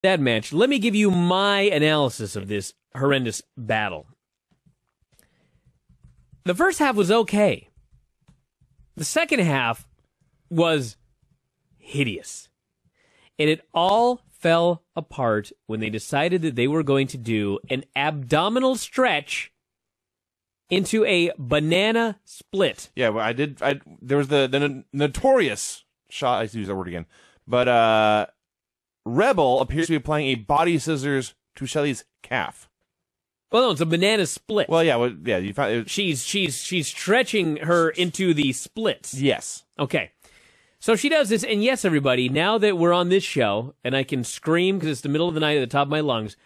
that match, let me give you my analysis of this horrendous battle. The first half was okay. The second half was hideous. And it all fell apart when they decided that they were going to do an abdominal stretch into a banana split. Yeah, well, there was the notorious shot, I use that word again, but Rebel appears to be applying a body scissors to Shelly's calf. Well, no, it's a banana split. Well, yeah, you found it. She's stretching her into the splits. Yes. Okay. So she does this, and yes, everybody, now that we're on this show, and I can scream because it's the middle of the night at the top of my lungs,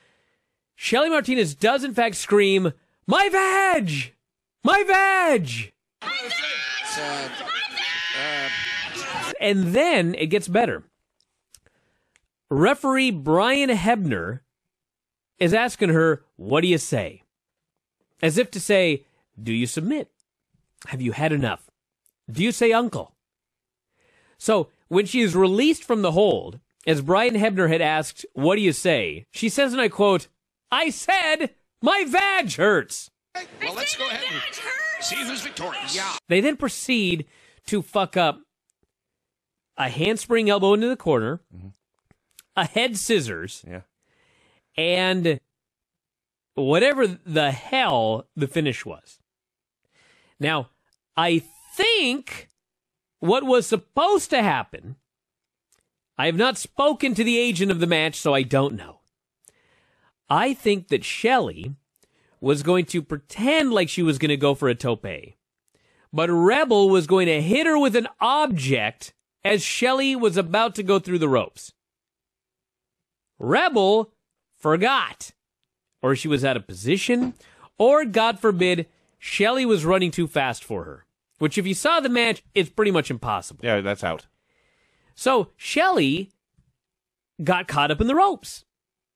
Shelly Martinez does, in fact, scream, "My vag! My vag!" And then it gets better. Referee Brian Hebner is asking her, "What do you say?" As if to say, do you submit? Have you had enough? Do you say uncle? So, when she is released from the hold, as Brian Hebner had asked, "What do you say?" she says, and I quote, "I said, my vag hurts." Well, let's go ahead and see who's victorious. Yeah. They then proceed to fuck up a handspring elbow into the corner, a head scissors, and whatever the hell the finish was. Now, I think what was supposed to happen, I have not spoken to the agent of the match, so I don't know. I think that Shelly was going to pretend like she was going to go for a tope, but Rebel was going to hit her with an object as Shelly was about to go through the ropes. Rebel forgot, or she was out of position, or, God forbid, Shelly was running too fast for her. Which, if you saw the match, it's pretty much impossible. Yeah, that's out. So, Shelly got caught up in the ropes,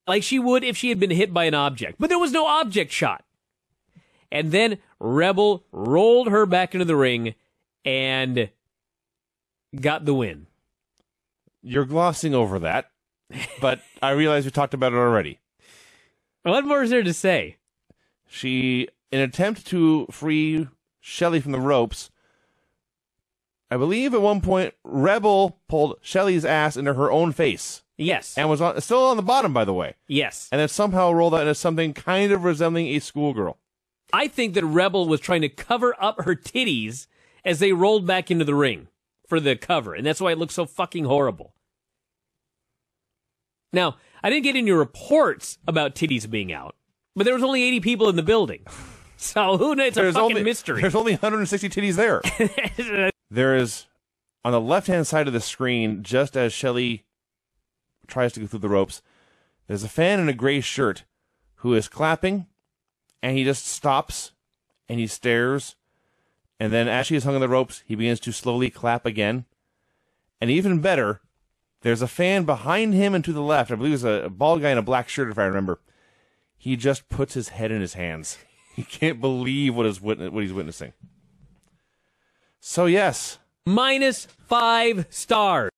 like she would if she had been hit by an object. But there was no object shot. And then Rebel rolled her back into the ring and got the win. You're glossing over that, but I realize we talked about it already. What more is there to say? She, in an attempt to free Shelly from the ropes, I believe at one point Rebel pulled Shelly's ass into her own face. Yes. And was still on the bottom, by the way. Yes. And then somehow rolled out into something kind of resembling a schoolgirl. I think that Rebel was trying to cover up her titties as they rolled back into the ring for the cover, and that's why it looked so fucking horrible. Now, I didn't get any reports about titties being out, but there was only 80 people in the building. So who knows? It's a fucking mystery. There's only 160 titties there. There is, on the left-hand side of the screen, just as Shelly tries to go through the ropes, there's a fan in a gray shirt who is clapping, and he just stops, and he stares, and then as she is hung on the ropes, he begins to slowly clap again. And even better, there's a fan behind him and to the left. I believe it's a bald guy in a black shirt, if I remember. He just puts his head in his hands. He can't believe what he's witnessing. So, yes. -5 stars.